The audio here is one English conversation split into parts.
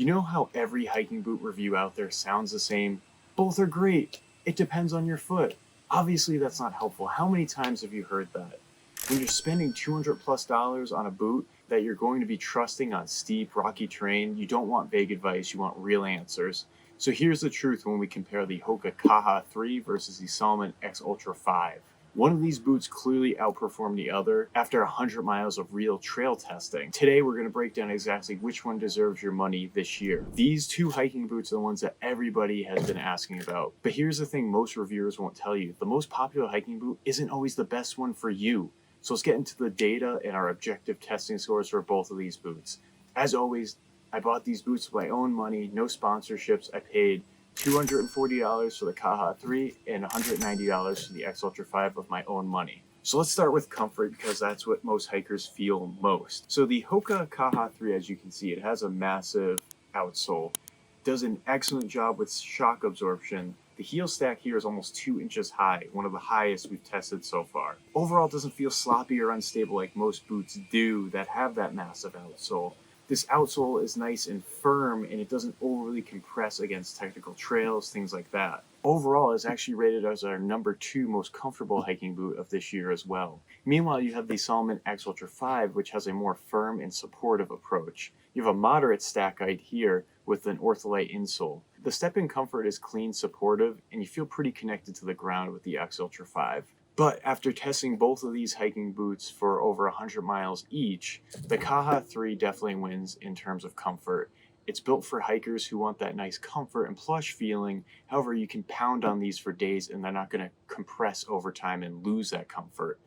You know how every hiking boot review out there sounds the same? Both are great. It depends on your foot. Obviously, that's not helpful. How many times have you heard that? When you're spending $200+ on a boot that you're going to be trusting on steep, rocky terrain, you don't want vague advice, you want real answers. So here's the truth when we compare the Hoka Kaha 3 versus the Salomon X-Ultra 5. One of these boots clearly outperformed the other after 100 miles of real trail testing. Today we're going to break down exactly which one deserves your money this year. These two hiking boots are the ones that everybody has been asking about. But here's the thing most reviewers won't tell you. The most popular hiking boot isn't always the best one for you. So let's get into the data and our objective testing scores for both of these boots. As always, I bought these boots with my own money, no sponsorships. I paid $240 for the Kaha 3 and $190 for the X-Ultra 5 of my own money. So let's start with comfort because that's what most hikers feel most. So the Hoka Kaha 3, as you can see, it has a massive outsole. Does an excellent job with shock absorption. The heel stack here is almost 2 inches high, one of the highest we've tested so far. Overall, it doesn't feel sloppy or unstable like most boots do that have that massive outsole. This outsole is nice and firm and it doesn't overly compress against technical trails, things like that. Overall, it's actually rated as our #2 most comfortable hiking boot of this year as well. Meanwhile, you have the Salomon X-Ultra 5, which has a more firm and supportive approach. You have a moderate stack height here with an ortholite insole. The step-in comfort is clean, supportive, and you feel pretty connected to the ground with the X-Ultra 5. But after testing both of these hiking boots for over 100 miles each, the Kaha 3 definitely wins in terms of comfort. It's built for hikers who want that nice comfort and plush feeling. However, you can pound on these for days and they're not going to compress over time and lose that comfort.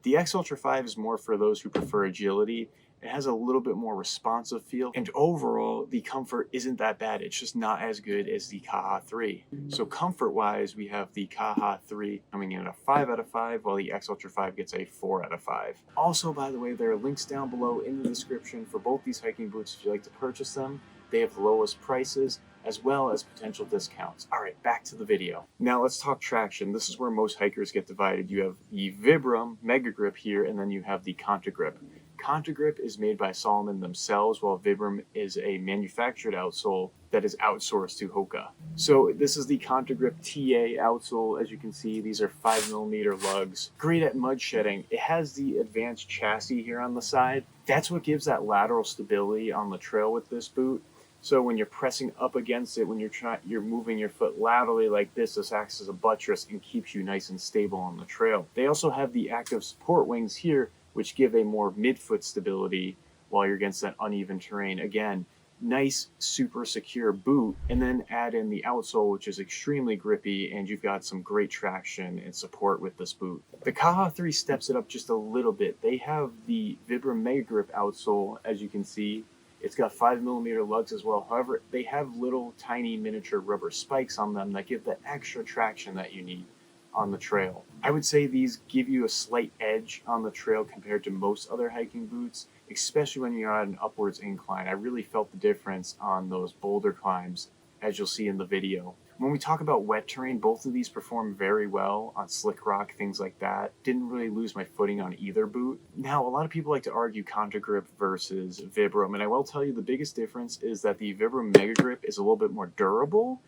The X-Ultra 5 is more for those who prefer agility. It has a little bit more responsive feel, and overall, the comfort isn't that bad. It's just not as good as the Kaha 3. So comfort-wise, we have the Kaha 3 coming in at a 5 out of 5, while the X-Ultra 5 gets a 4 out of 5. Also, by the way, there are links down below in the description for both these hiking boots if you'd like to purchase them. They have the lowest prices, as well as potential discounts. All right, back to the video. Now let's talk traction. This is where most hikers get divided. You have the Vibram Mega Grip here, and then you have the Conta Grip. Conta Grip is made by Salomon themselves, while Vibram is a manufactured outsole that is outsourced to Hoka. So this is the Conta Grip TA outsole. As you can see, these are 5mm lugs. Great at mud shedding. It has the advanced chassis here on the side. That's what gives that lateral stability on the trail with this boot. So when you're pressing up against it, when you're moving your foot laterally like this acts as a buttress and keeps you nice and stable on the trail. They also have the active support wings here, which give a more midfoot stability while you're against that uneven terrain. Again, nice, super secure boot, and then add in the outsole, which is extremely grippy, and you've got some great traction and support with this boot. The Kaha 3 steps it up just a little bit. They have the Vibram Mega Grip outsole, as you can see. It's got 5mm lugs as well. However, they have little tiny miniature rubber spikes on them that give the extra traction that you need on the trail. I would say these give you a slight edge on the trail compared to most other hiking boots, especially when you're on an upwards incline. I really felt the difference on those boulder climbs, as you'll see in the video. When we talk about wet terrain, both of these perform very well on slick rock, things like that. Didn't really lose my footing on either boot. Now, a lot of people like to argue Conta Grip versus Vibram, and I will tell you the biggest difference is that the Vibram Mega Grip is a little bit more durable,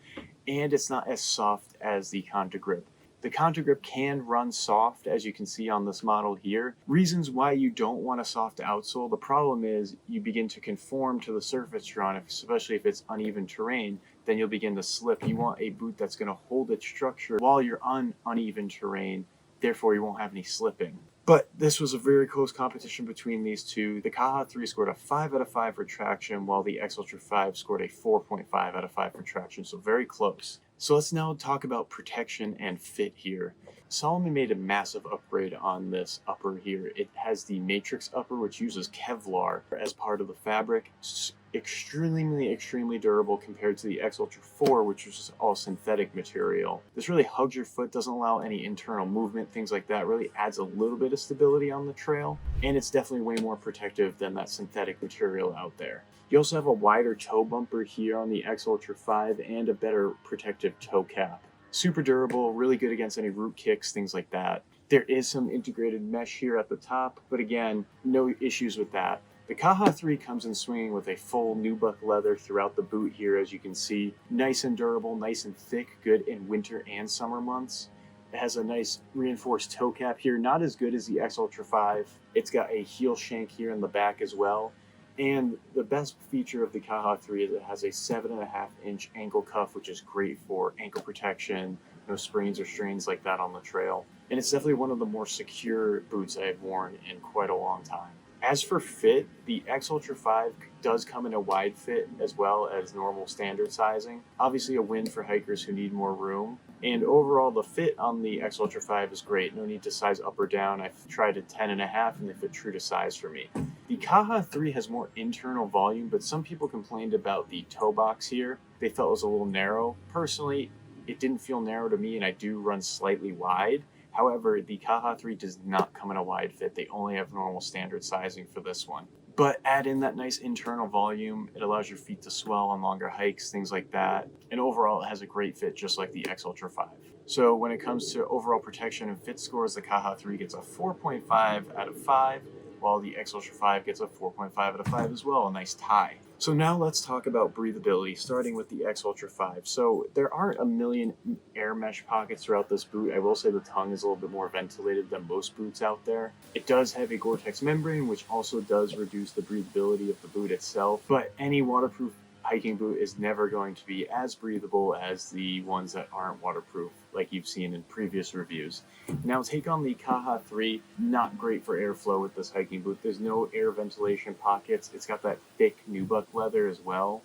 and it's not as soft as the Conta Grip. The Conta Grip can run soft, as you can see on this model here. Reasons why you don't want a soft outsole: the problem is you begin to conform to the surface you're on, especially if it's uneven terrain, then you'll begin to slip. You want a boot that's going to hold its structure while you're on uneven terrain, therefore you won't have any slipping. But this was a very close competition between these two. The Kaha 3 scored a 5 out of 5 for traction, while the X-Ultra 5 scored a 4.5 out of 5 for traction, so very close. So let's now talk about protection and fit here. Salomon made a massive upgrade on this upper here. It has the Matrix upper, which uses Kevlar as part of the fabric. It's extremely durable compared to the X-Ultra 4, which is all synthetic material. This really hugs your foot, doesn't allow any internal movement, things like that. Really adds a little bit of stability on the trail, and it's definitely way more protective than that synthetic material out there. You also have a wider toe bumper here on the X-Ultra 5 and a better protective toe cap. Super durable, really good against any root kicks, things like that. There is some integrated mesh here at the top, but again, no issues with that. The Kaha 3 comes in swinging with a full nubuck leather throughout the boot here, as you can see. Nice and durable, nice and thick, good in winter and summer months. It has a nice reinforced toe cap here, not as good as the X-Ultra 5. It's got a heel shank here in the back as well. And the best feature of the Kaha 3 is it has a 7.5-inch ankle cuff, which is great for ankle protection, no sprains or strains like that on the trail. And it's definitely one of the more secure boots I have worn in quite a long time. As for fit, the X-Ultra 5 does come in a wide fit as well as normal standard sizing. Obviously a win for hikers who need more room. And overall, the fit on the X-Ultra 5 is great. No need to size up or down. I've tried a 10.5 and they fit true to size for me. The Kaha 3 has more internal volume, but some people complained about the toe box here. They felt it was a little narrow. Personally, it didn't feel narrow to me, and I do run slightly wide. However, the Kaha 3 does not come in a wide fit. They only have normal standard sizing for this one. But add in that nice internal volume. It allows your feet to swell on longer hikes, things like that. And overall, it has a great fit, just like the X-Ultra 5. So when it comes to overall protection and fit scores, the Kaha 3 gets a 4.5 out of 5, while the X-Ultra 5 gets a 4.5 out of 5 as well, a nice tie. So now let's talk about breathability, starting with the X-Ultra 5. So there aren't a million air mesh pockets throughout this boot. I will say the tongue is a little bit more ventilated than most boots out there. It does have a Gore-Tex membrane, which also does reduce the breathability of the boot itself, but any waterproof hiking boot is never going to be as breathable as the ones that aren't waterproof, like you've seen in previous reviews. Now take on the Kaha 3, not great for airflow with this hiking boot. There's no air ventilation pockets. It's got that thick nubuck leather as well.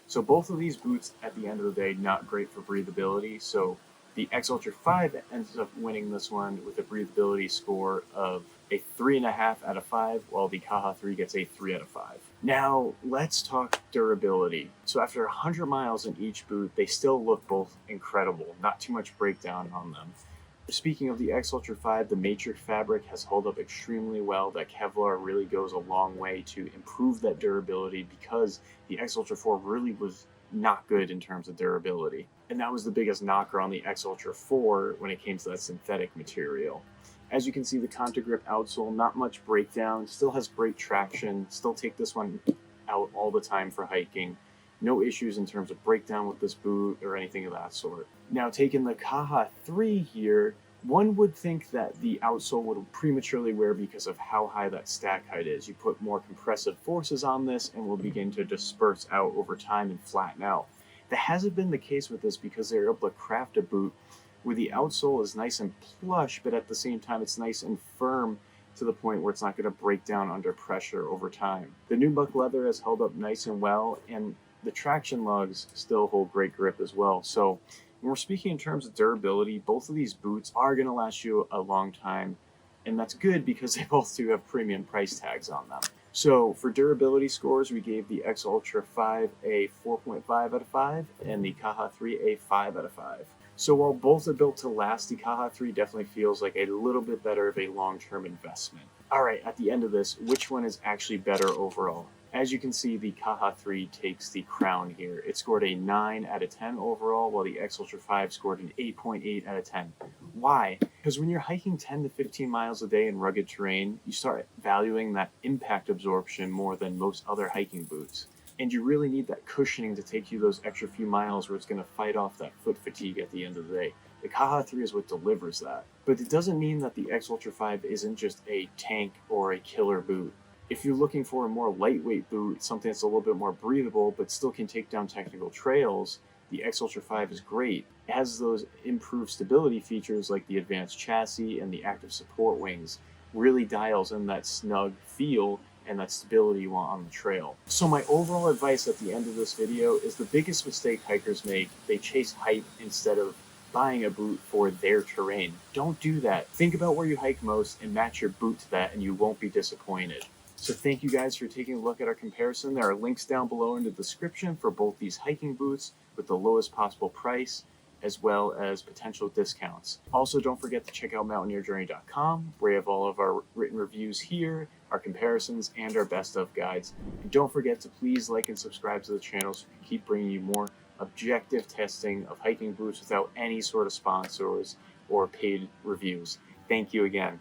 So both of these boots, at the end of the day, not great for breathability. So the X-Ultra 5 ends up winning this one with a breathability score of a 3.5 out of 5, while the Kaha 3 gets a 3 out of 5. Now, let's talk durability. So after 100 miles in each boot, they still look both incredible. Not too much breakdown on them. Speaking of the X-Ultra 5, the matrix fabric has held up extremely well. That Kevlar really goes a long way to improve that durability, because the X-Ultra 4 really was not good in terms of durability. And that was the biggest knocker on the X-Ultra 4 when it came to that synthetic material. As you can see, the Conta Grip outsole, not much breakdown, still has great traction, still take this one out all the time for hiking. No issues in terms of breakdown with this boot or anything of that sort. Now taking the Kaha 3 here, one would think that the outsole would prematurely wear because of how high that stack height is. You put more compressive forces on this and will begin to disperse out over time and flatten out. That hasn't been the case with this because they're able to craft a boot where the outsole is nice and plush, but at the same time it's nice and firm to the point where it's not going to break down under pressure over time. The nubuck leather has held up nice and well, and the traction lugs still hold great grip as well. So when we're speaking in terms of durability, both of these boots are going to last you a long time, and that's good because they both do have premium price tags on them. So for durability scores, we gave the X-Ultra 5 a 4.5 out of 5 and the Kaha 3 a 5 out of 5. So while both are built to last, the Kaha 3 definitely feels like a little bit better of a long-term investment. All right, at the end of this, which one is actually better overall? As you can see, the Kaha 3 takes the crown here. It scored a 9 out of 10 overall, while the X-Ultra 5 scored an 8.8 out of 10. Why? Because when you're hiking 10 to 15 miles a day in rugged terrain, you start valuing that impact absorption more than most other hiking boots. And you really need that cushioning to take you those extra few miles where it's going to fight off that foot fatigue at the end of the day. The Kaha 3 is what delivers that. But it doesn't mean that the X-Ultra 5 isn't just a tank or a killer boot. If you're looking for a more lightweight boot, something that's a little bit more breathable but still can take down technical trails, the X-Ultra 5 is great. It has those improved stability features like the advanced chassis and the active support wings. Really dials in that snug feel and that stability you want on the trail. So my overall advice at the end of this video is the biggest mistake hikers make: they chase hype instead of buying a boot for their terrain. Don't do that. Think about where you hike most and match your boot to that, and you won't be disappointed. So thank you guys for taking a look at our comparison. There are links down below in the description for both these hiking boots with the lowest possible price, as well as potential discounts. Also, don't forget to check out mountaineerjourney.com, where we have all of our written reviews here, our comparisons, and our best of guides. And don't forget to please like and subscribe to the channel so we can keep bringing you more objective testing of hiking boots without any sort of sponsors or paid reviews. Thank you again.